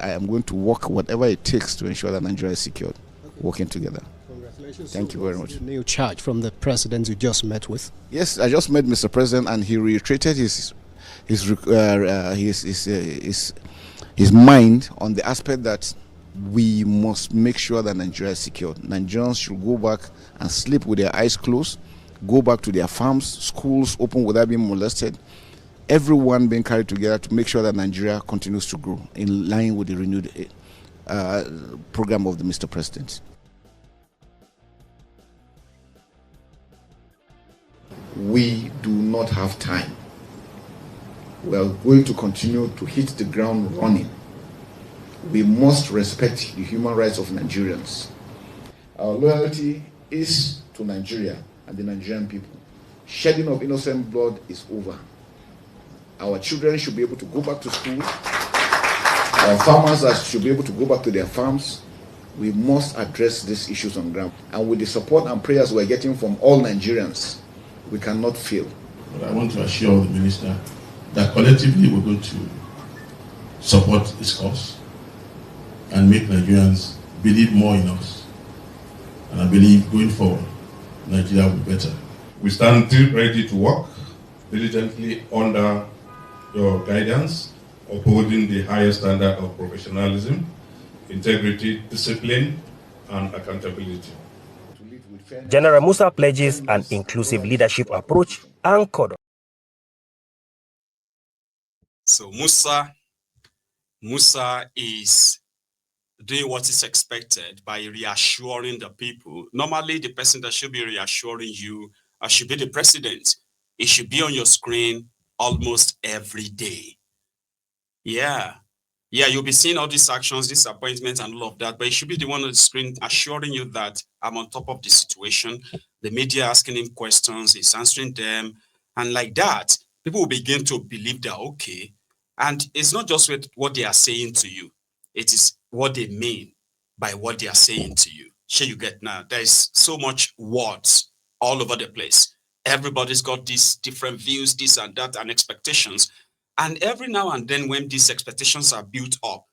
I am going to work whatever it takes to ensure that Nigeria is secured, working together. Congratulations. Thank you very much. New charge from the president you just met with? Yes, I just met Mr. President, and he reiterated his mind on the aspect that we must make sure that Nigeria is secured. Nigerians should go back and sleep with their eyes closed, go back to their farms, schools open without being molested, everyone being carried together to make sure that Nigeria continues to grow in line with the renewed program of the Mr. President. We do not have time. We are going to continue to hit the ground running. We must respect the human rights of Nigerians. Our loyalty is to Nigeria and the Nigerian people. Shedding of innocent blood is over. Our children should be able to go back to school. Our farmers should be able to go back to their farms. We must address these issues on ground. And with the support and prayers we're getting from all Nigerians, we cannot fail. But I want to assure the minister that collectively we're going to support this cause and make Nigerians believe more in us. And I believe going forward, Nigeria will be better. We stand ready to work diligently under your guidance, upholding the highest standard of professionalism, integrity, discipline, and accountability. General Musa pledges an inclusive leadership approach anchored. So Musa is doing what is expected by reassuring the people. Normally, the person that should be reassuring you should be the president. It should be on your screen almost every day. Yeah, you'll be seeing all these actions, disappointments, and all of that, but it should be the one on the screen assuring you that I'm on top of the situation. The media asking him questions, he's answering them, and like that, people will begin to believe they're okay. And it's not just with what they are saying to you, it is what they mean by what they are saying to you. Sure, you get now. There's so much words all over the place. Everybody's got these different views, this and that, and expectations. And every now and then when these expectations are built up,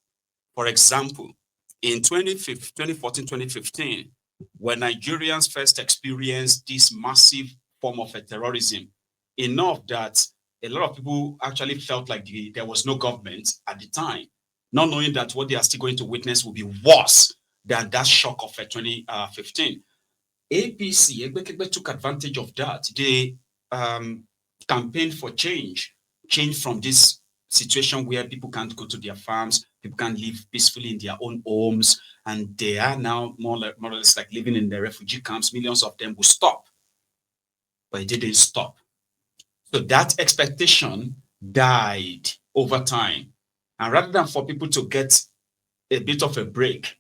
for example, in 2014, 2015, when Nigerians first experienced this massive form of terrorism, enough that a lot of people actually felt like there was no government at the time, not knowing that what they are still going to witness will be worse than that shock of 2015. APC took advantage of that. They campaigned for change from this situation where people can't go to their farms, people can't live peacefully in their own homes, and they are now more or less like living in the refugee camps. Millions of them will stop, but it didn't stop. So that expectation died over time. And rather than for people to get a bit of a break,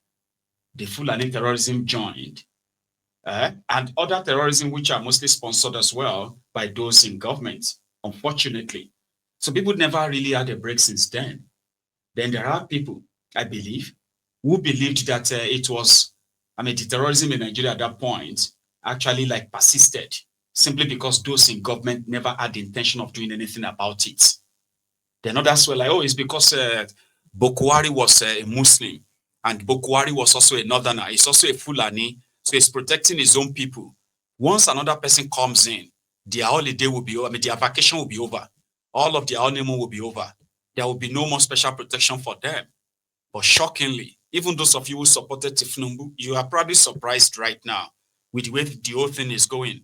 the Fulani terrorism joined. And other terrorism, which are mostly sponsored as well by those in government, unfortunately. So people never really had a break since then. Then there are people, I believe, who believed that it was, the terrorism in Nigeria at that point actually like persisted, simply because those in government never had the intention of doing anything about it. Then others were like, oh, it's because Boko Haram was a Muslim, and Boko Haram was also a northerner. He's also a Fulani, so he's protecting his own people. Once another person comes in, their holiday will be over. Their vacation will be over. All of their honeymoon will be over. There will be no more special protection for them. But shockingly, even those of you who supported Tifnumbu, you are probably surprised right now with the way the whole thing is going.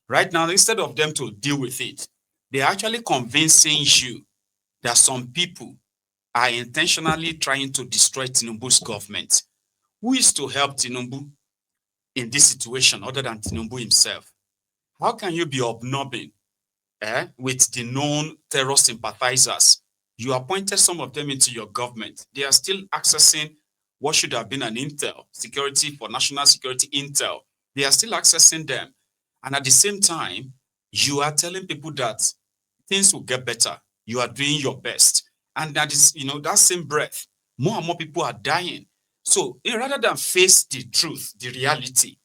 Right now, instead of them to deal with it, they're actually convincing you that some people are intentionally trying to destroy Tinubu's government. Who is to help Tinubu in this situation other than Tinubu himself? How can you be obnobbing with the known terror sympathizers? You appointed some of them into your government. They are still accessing what should have been an intel, security for national security intel. They are still accessing them. And at the same time, you are telling people that things will get better. You are doing your best. And that is, that same breath, more and more people are dying. So rather than face the truth, the reality,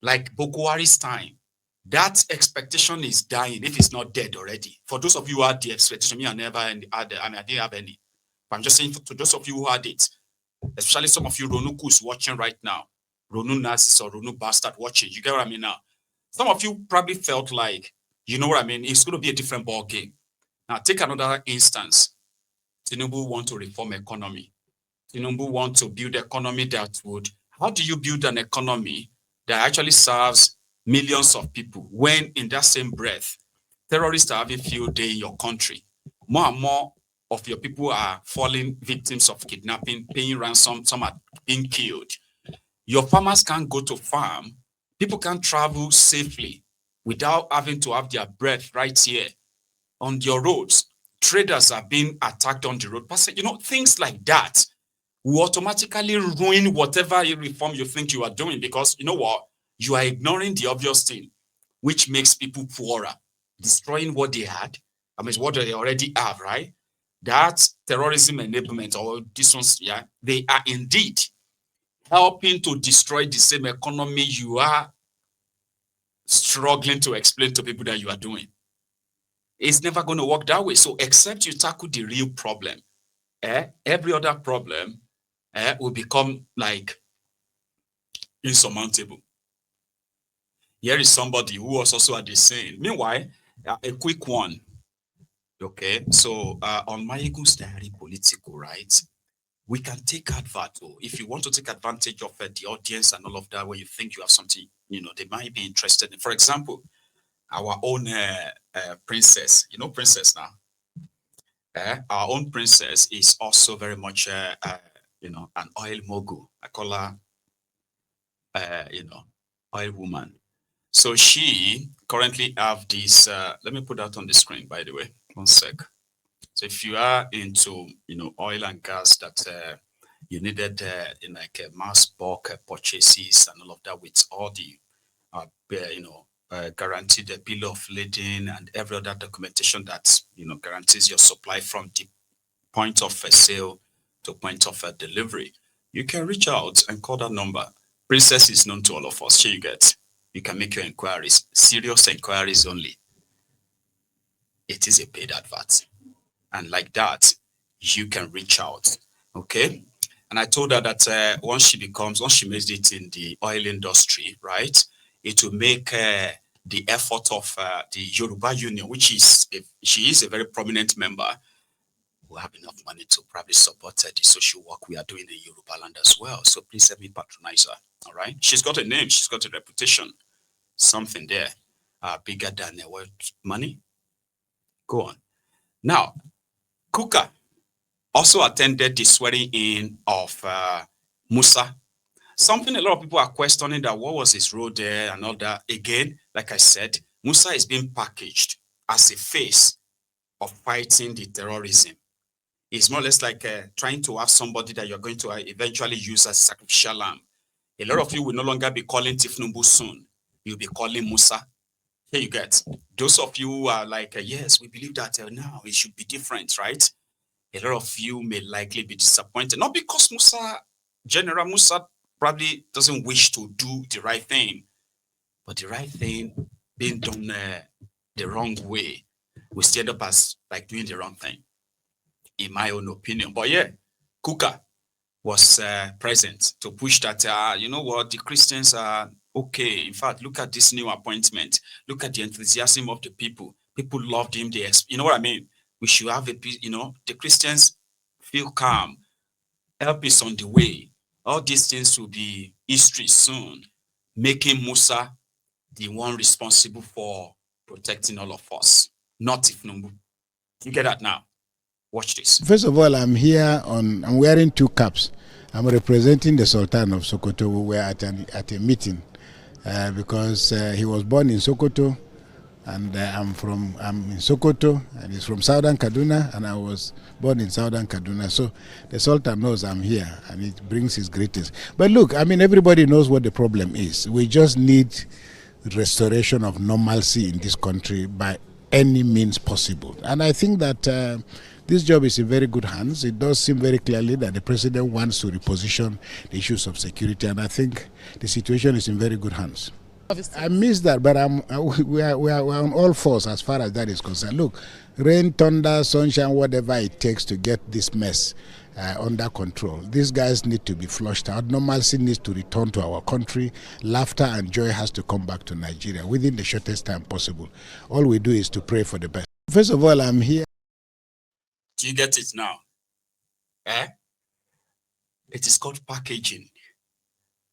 like Boko Haram's time, that expectation is dying if it's not dead already. For those of you who had the expectation, me, I never had, I didn't have any. But I'm just saying to those of you who had it, especially some of you Ronuku is watching right now, Ronu Nazis or Ronu Bastard watching. You get what I mean now? Some of you probably felt like, you know what I mean? It's going to be a different ball game. Now, take another instance. Tinubu want to reform economy. Tinubu want to build economy that would, how do you build an economy that actually serves millions of people when in that same breath, terrorists are having field day in your country? More and more of your people are falling victims of kidnapping, paying ransom, some are being killed. Your farmers can't go to farm. People can't travel safely without having to have their breath right here on your roads. Traders are being attacked on the road. You know, things like that will automatically ruin whatever reform you think you are doing, because you know what? You are ignoring the obvious thing, which makes people poorer, destroying what they had. I mean, what they already have, right? That terrorism enablement, or this one's, yeah, they are indeed helping to destroy the same economy you are struggling to explain to people that you are doing. It's never going to work that way. So except you tackle the real problem, every other problem will become like insurmountable. Here is somebody who was also at the scene. Meanwhile, a quick one. Okay, so on Maiyegun's diary political, right? We can take advantage. If you want to take advantage of the audience and all of that, where you think you have something, you know, they might be interested in. For example, our own princess, you know, princess now. Our own princess is also very much, you know, an oil mogul. I call her, you know, oil woman. So she currently have this, let me put that on the screen, by the way, 1 sec. So if you are into, you know, oil and gas that you needed in like mass bulk purchases and all of that, with all the, you know, guaranteed the bill of lading and every other documentation that, you know, guarantees your supply from the point of sale to point of delivery, you can reach out and call that number. Princess is known to all of us. Here you get. You can make your inquiries, serious inquiries only. It is a paid advert. And like that, you can reach out. Okay. And I told her that once she makes it in the oil industry, right, it will make the effort of the Yoruba Union, which is, she is a very prominent member, will have enough money to probably support the social work we are doing in Yoruba land as well. So please help me patronize her. All right. She's got a name. She's got a reputation. Something there bigger than the word money. Go on. Now, Kuka also attended the swearing in of Musa. Something a lot of people are questioning, that what was his role there and all that. Again, like I said, Musa is being packaged as a face of fighting the terrorism. It's more or less like trying to have somebody that you're going to eventually use as sacrificial lamb. A lot of you will no longer be calling Tifnumbu soon. You'll be calling Musa. Here you get. Those of you who are like, yes, we believe that now it should be different, right? A lot of you may likely be disappointed. Not because General Musa probably doesn't wish to do the right thing, but the right thing being done the wrong way will stand up as like doing the wrong thing, in my own opinion. But yeah, Kuka was present to push that, you know what, the Christians are okay. In fact, look at this new appointment. Look at the enthusiasm of the people. People loved him. You know what I mean? We should have a peace, you know, the Christians feel calm. Help is on the way. All these things will be history soon, making Musa the one responsible for protecting all of us, not Tifnumbu. You get that now? Watch this. First of all, I'm wearing 2 caps. I'm representing the Sultan of Sokoto. We were at a meeting because he was born in Sokoto, and I'm in Sokoto, and he's from Southern Kaduna, and I was born in Southern Kaduna. So the Sultan knows I'm here, and it brings his greetings. But look, I mean, everybody knows what the problem is. We just need restoration of normalcy in this country by any means possible. And I think that this job is in very good hands. It does seem very clearly that the president wants to reposition the issues of security, and I think the situation is in very good hands. I missed that, but we are on all fours as far as that is concerned. Look, rain, thunder, sunshine, whatever it takes to get this mess under control. These guys need to be flushed out. Normalcy needs to return to our country. Laughter and joy has to come back to Nigeria within the shortest time possible. All we do is to pray for the best. First of all, I'm here. Do you get it now? It is called packaging,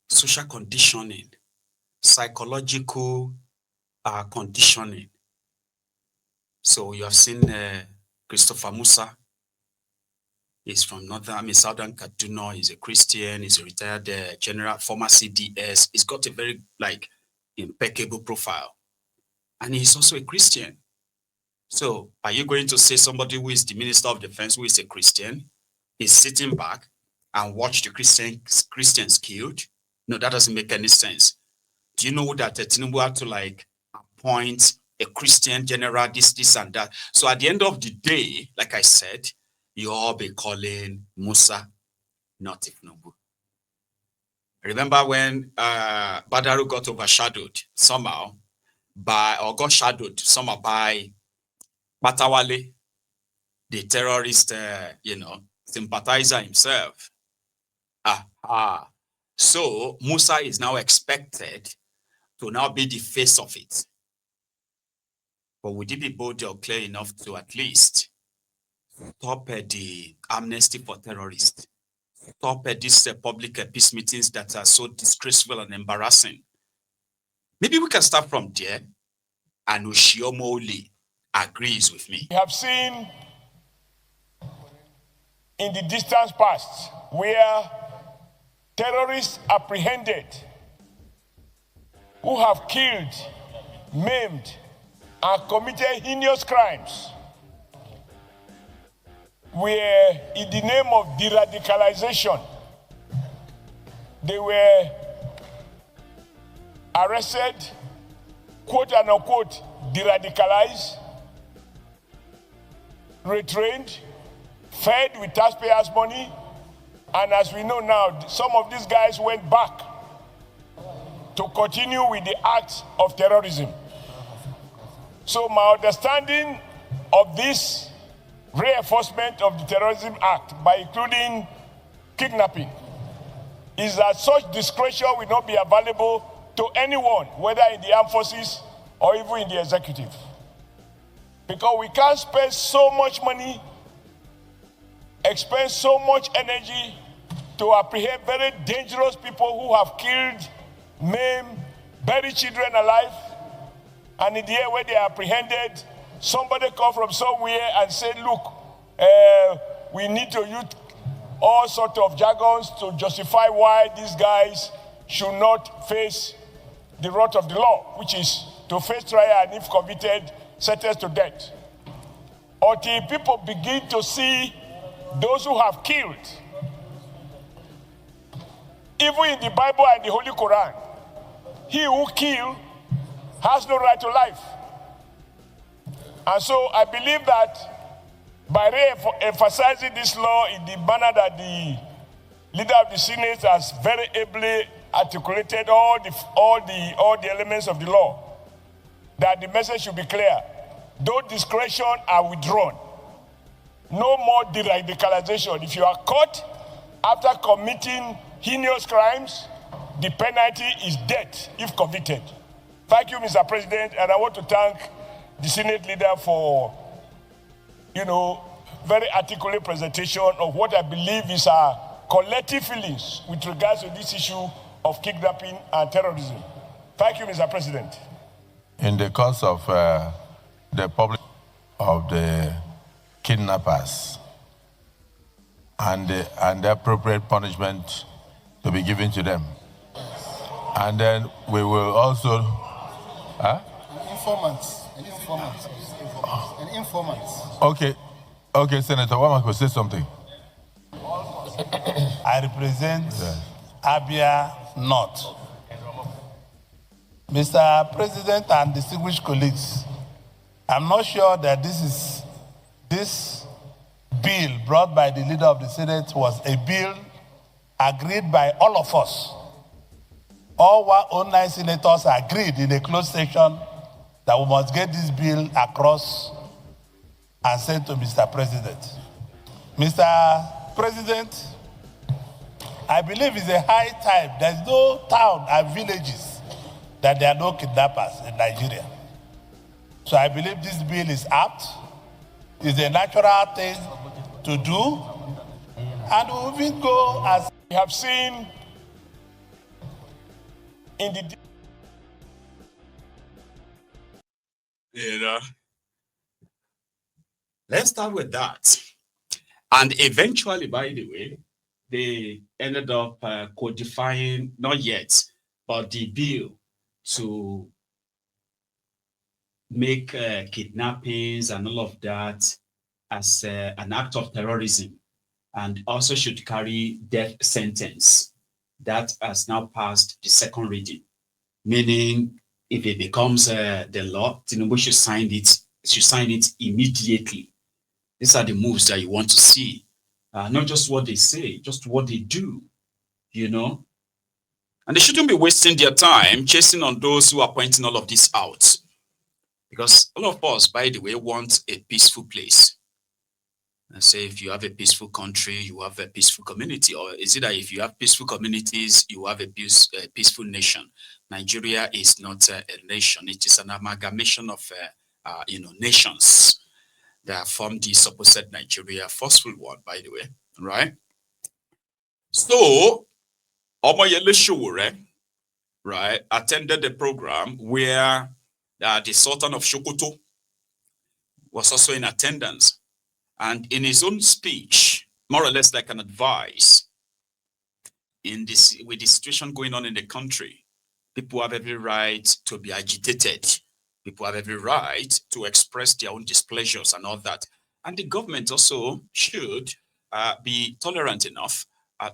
social conditioning, psychological conditioning. So you have seen Christopher Musa. He's from southern Kaduna. He's a Christian. He's a retired general, former CDS. He's got a very impeccable profile, and he's also a Christian. So are you going to say somebody who is the Minister of Defense, who is a Christian, is sitting back and watch the Christians killed? No, that doesn't make any sense. Do you know that Tinubu had to appoint a Christian general, this and that? So at the end of the day, like I said, you all be calling Musa, not Tinubu. Remember when Badaru got overshadowed somehow got shadowed somehow by Batawale, the terrorist, sympathizer himself. So Musa is now expected to now be the face of it. But would it be bold or clear enough to at least stop the amnesty for terrorists? Stop these public peace meetings that are so disgraceful and embarrassing? Maybe we can start from there, and Oshiomole agrees with me. We have seen in the distant past where terrorists apprehended who have killed, maimed, and committed heinous crimes were in the name of de-radicalization. They were arrested, quote and unquote, de-radicalized, retrained, fed with taxpayers' money, and as we know now, some of these guys went back to continue with the acts of terrorism. So my understanding of this reinforcement of the Terrorism Act by including kidnapping is that such discretion will not be available to anyone, whether in the armed forces or even in the executive. Because we can't spend so much money, expend so much energy to apprehend very dangerous people who have killed, maimed, buried children alive, and in the air where they are apprehended, somebody come from somewhere and say, look, we need to use all sorts of jargons to justify why these guys should not face the wrath of the law, which is to face trial and if convicted, sentenced to death. Until people begin to see those who have killed. Even in the Bible and the Holy Quran, he who kills has no right to life. And so I believe that by re-emphasizing this law in the manner that the leader of the Senate has very ably articulated all the elements of the law, that the message should be clear. Those discretions are withdrawn. No more de-radicalization. If you are caught after committing heinous crimes, the penalty is death if convicted. Thank you, Mr. President, and I want to thank the Senate leader for, very articulate presentation of what I believe is our collective feelings with regards to this issue of kidnapping and terrorism. Thank you, Mr. President. In the course of the public of the kidnappers and the appropriate punishment to be given to them. And then we will also... An informant. Okay, Senator Wama could say something. I represent Abia North. Mr. President and distinguished colleagues, I'm not sure that this bill brought by the leader of the Senate was a bill agreed by all of us. all 109 senators agreed in a closed session that we must get this bill across and sent to Mr. President. Mr. President, I believe it's a high time. There's no town and villages that there are no kidnappers in Nigeria. So I believe this bill is apt, is a natural thing to do, and we will go as We have seen in the let's start with that. And eventually, by the way, they ended up codifying, not yet, but the bill to make kidnappings and all of that as an act of terrorism, and also should carry death sentence. That has now passed the second reading, meaning if it becomes the law, Tinubu should sign it immediately. These are the moves that you want to see, not just what they say, just what they do, you know. And they shouldn't be wasting their time chasing on those who are pointing all of this out, because all of us, by the way, want a peaceful place. And say if you have a peaceful country, you have a peaceful community, or is it that if you have peaceful communities, you have a peaceful nation? Nigeria is not a nation; it is an amalgamation of nations that form the supposed Nigeria, forceful one, by the way, right? So, Omoyele Sowore, right, attended the program where the Sultan of Sokoto was also in attendance. And in his own speech, more or less like an advice, with the situation going on in the country, people have every right to be agitated. People have every right to express their own displeasures and all that. And the government also should be tolerant enough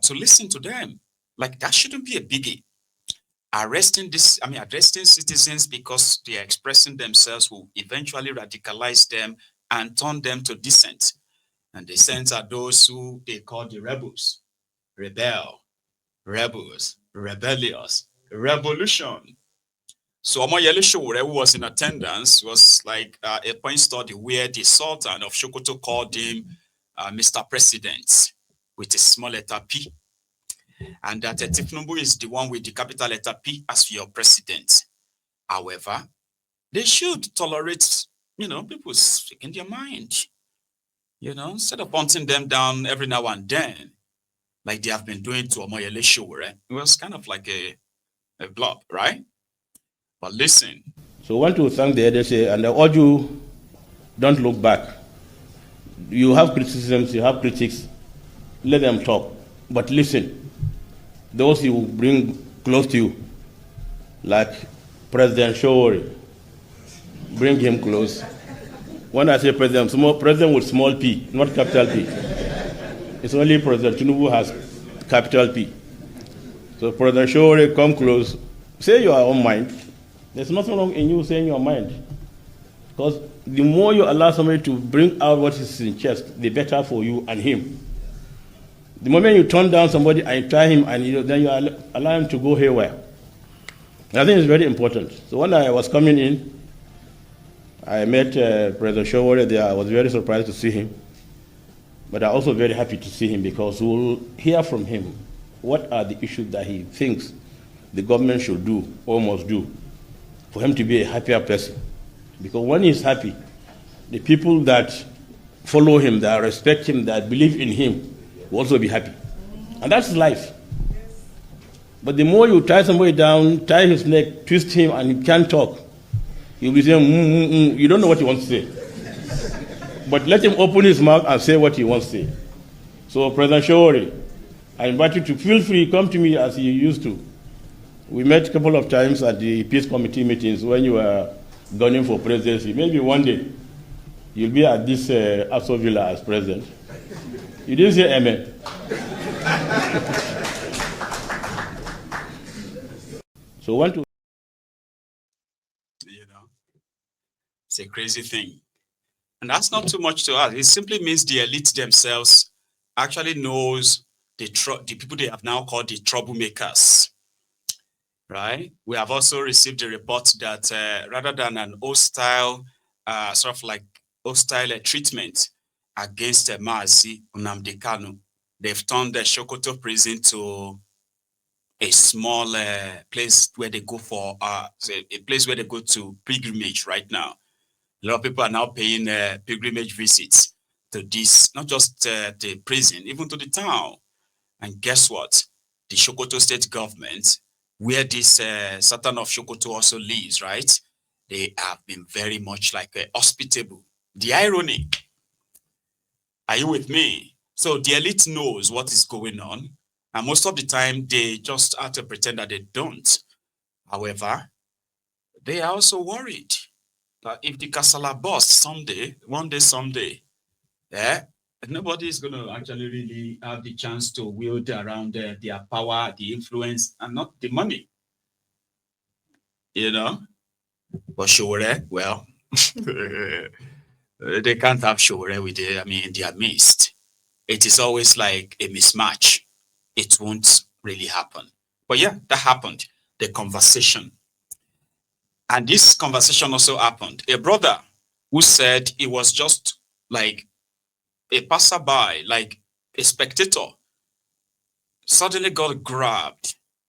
to listen to them. Like, that shouldn't be a biggie. Arresting citizens because they are expressing themselves will eventually radicalize them and turn them to dissent. And the dissent are those who they call the rebels. Rebels, rebellious, revolution. So Omoyele Sowore, who was in attendance, was like a point study where the Sultan of Sokoto called him Mr. President with a small letter P. And that Tinubu is the one with the capital letter P as your president. However, they should tolerate, people speaking their mind. Instead of hunting them down every now and then, like they have been doing to Omoyele Sowore, it was kind of like a blob, right? But listen. So I want to thank the EDC, and I urge you, don't look back. You have criticisms, you have critics, let them talk. But listen, those you bring close to you, like President Sowore, bring him close. When I say president with small p, not capital P. It's only President Tinubu has capital P. So President Sowore, come close, say your own mind. There's nothing wrong in you saying your mind. Because the more you allow somebody to bring out what is in chest, the better for you and him. The moment you turn down somebody and try him, and then you allow him to go haywire. I think it's very important. So when I was coming in, I met President Sowore there. I was very surprised to see him. But I'm also very happy to see him because we'll hear from him what are the issues that he thinks the government should do or must do for him to be a happier person. Because when he's happy, the people that follow him, that respect him, that believe in him, will also be happy. And that's life. But the more you tie somebody down, tie his neck, twist him, and he can't talk, he'll be saying, You don't know what he wants to say. But let him open his mouth and say what he wants to say. So, President Sowore, I invite you to feel free, come to me as you used to. We met a couple of times at the Peace Committee meetings when you were gunning for presidency. Maybe one day you'll be at this Aso Villa as president. You didn't say amen. So want to... It's a crazy thing. And that's not too much to ask. It simply means the elite themselves actually knows the people they have now called the troublemakers. right? We have also received a report that rather than an hostile, sort of like hostile treatment against Mazi Nnamdi Kanu, they've turned the Sokoto prison to a small place where they go for a place where they go to pilgrimage right now. A lot of people are now paying pilgrimage visits to this, not just the prison, even to the town. And guess what? The Sokoto state government, where this Sultan of Sokoto also lives, right? They have been very much like hospitable. The irony, are you with me? So the elite knows what is going on, and most of the time they just have to pretend that they don't. However, they are also worried that if the Kasala busts someday, one day, someday, nobody is going to actually really have the chance to wield around their power, the influence, and not the money. You know? But Showore, well, they can't have Showore with in their midst. It is always like a mismatch. It won't really happen. But yeah, that happened. The conversation. And this conversation also happened. A brother who said it was just like a passerby, like a spectator, suddenly got grabbed